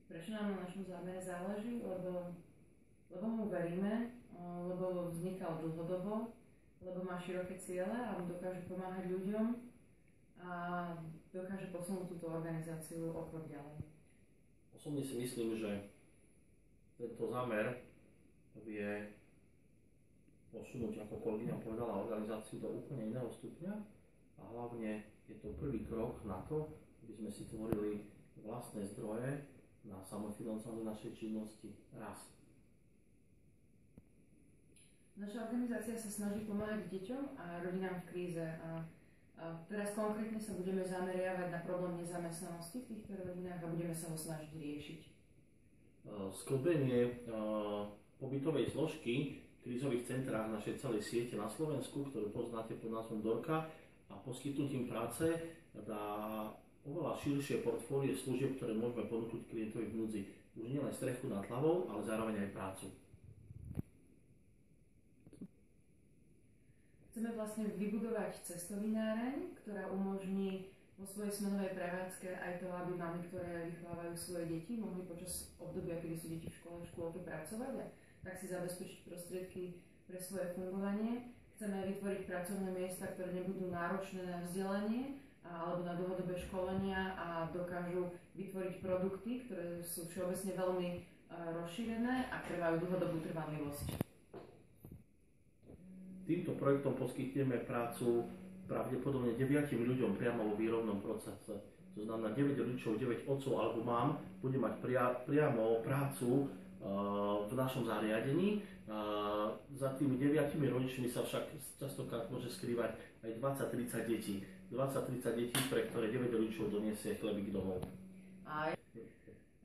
Prečo nám na našom zámere záleží? Lebo mu veríme, lebo vznikal dlhodobo, lebo má široké ciele a dokáže pomáhať ľuďom a dokáže posunúť túto organizáciu o krok ďalej. Osobne si myslím, že tento zámer vie posunúť, ako kolegyňa povedala, organizáciu do úplne iného stupňa a hlavne je to prvý krok na to, aby sme si tvorili vlastné zdroje na samofinancovanie našej činnosti raz. Naša organizácia sa snaží pomáhať deťom a rodinám v kríze a teraz konkrétne sa budeme zameriavať na problém nezamestnanosti v týchto rodinách a budeme sa ho snažiť riešiť. Sklbenie pobytovej zložky v krízových centrách našej celej siete na Slovensku, ktorú poznáte pod názvom Dorka, a poskytnutím práce dá oveľa širšie portfólio služieb, ktoré môžeme ponúknuť klientovi v núdzi. Už nielen strechu nad hlavou, ale zároveň aj prácu. Chceme vlastne vybudovať cestovináreň, ktorá umožní vo svojej smenovej prevádzke aj to, aby mamy, ktoré vychovávajú svoje deti, mohli počas obdobia, kedy sú deti v škôlke pracovať a tak si zabezpečiť prostriedky pre svoje fungovanie. Chceme vytvoriť pracovné miesta, ktoré nebudú náročné na vzdelanie alebo na dlhodobé školenia a dokážu vytvoriť produkty, ktoré sú všeobecne veľmi rozšírené a ktoré majú dlhodobú trvanlivosť. Týmto projektom poskytneme prácu pravdepodobne 9 ľuďom priamo vo výrobnom procese. To znamená 9 rodičov, 9 otcov alebo mám bude mať priamo prácu v našom zariadení. Za tými 9 rodičmi sa však častokrát môže skrývať aj 20-30 detí. 20-30 detí, pre ktoré 9 rodičov doniesie chlebík domov. A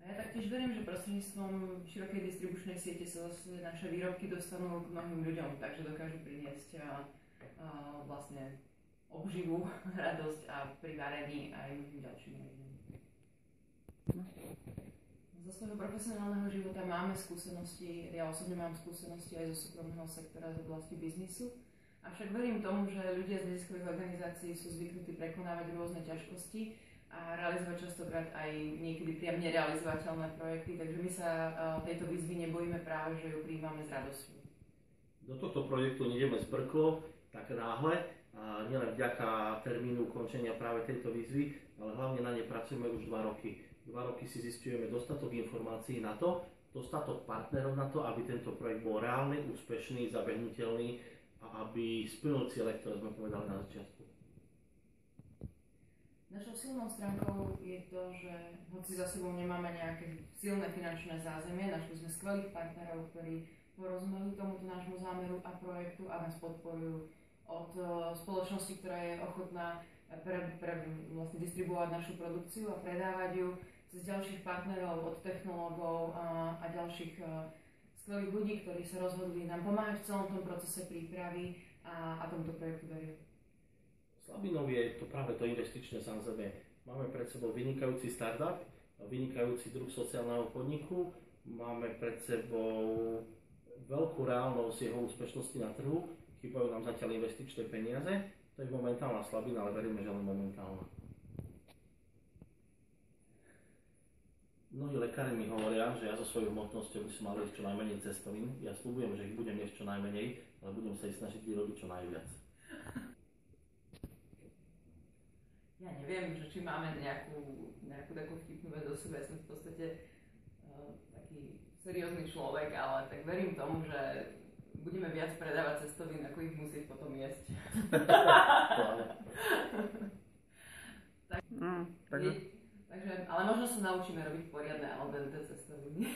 ja taktiež verím, že prostredníctvom širokej distribučnej siete sa naše výrobky dostanú k mnohým ľuďom, takže dokážu priniesť vlastne obživu, radosť a pri varení aj ďalším ľuďom. Zo svojho profesionálneho života máme skúsenosti, ja osobne mám skúsenosti aj zo súkromného sektora z oblasti biznisu, avšak verím tomu, že ľudia z neziskových organizácií sú zvyknutí prekonávať rôzne ťažkosti a realizovať častokrát aj niekedy priam nerealizovateľné projekty, takže my sa tejto výzvy nebojíme, práve že ju prijímame s radosťou. Do tohto projektu nejdeme zbrklo tak náhle, nielen vďaka termínu ukončenia práve tejto výzvy, ale hlavne na nej pracujeme už 2 roky. 2 roky si zisťujeme dostatok informácií na to, dostatok partnerov na to, aby tento projekt bol reálny, úspešný, zabehnutelný a aby splnil ciele, ktoré sme povedali na začiatku. Našou silnou stránkou je to, že hoci za sebou nemáme nejaké silné finančné zázemie, našli sme skvelých partnerov, ktorí porozumejú tomuto nášmu zámeru a projektu a nás podporujú od spoločnosti, ktorá je ochotná vlastne distribuovať našu produkciu a predávať ju, cez ďalších partnerov, od technológov a ďalších skvelých ľudí, ktorí sa rozhodli nám pomáhať v celom tom procese prípravy a tomuto projektu verím. Slabinou je to práve to investičné zázemie. Máme pred sebou vynikajúci startup, vynikajúci druh sociálneho podniku, máme pred sebou veľkú reálnosť jeho úspešnosti na trhu, chýbajú nám zatiaľ investičné peniaze, to je momentálna slabina, ale veríme, že len momentálna. Mnohí lekári mi hovoria, že ja so svojou hmotnosťou by som mal jesť čo najmenej cestovín. Ja sľubujem, že ich budem jesť čo najmenej, ale budem sa ich snažiť vyrobiť čo najviac. Ja neviem, že či máme nejakú takú vtipnú vec o sebe. Ja som v podstate taký seriózny človek, ale tak verím tomu, že budeme viac predávať cestovín, ako ich musieť potom jesť. Takže, ale možno sa naučíme robiť poriadne al dente cestoviny.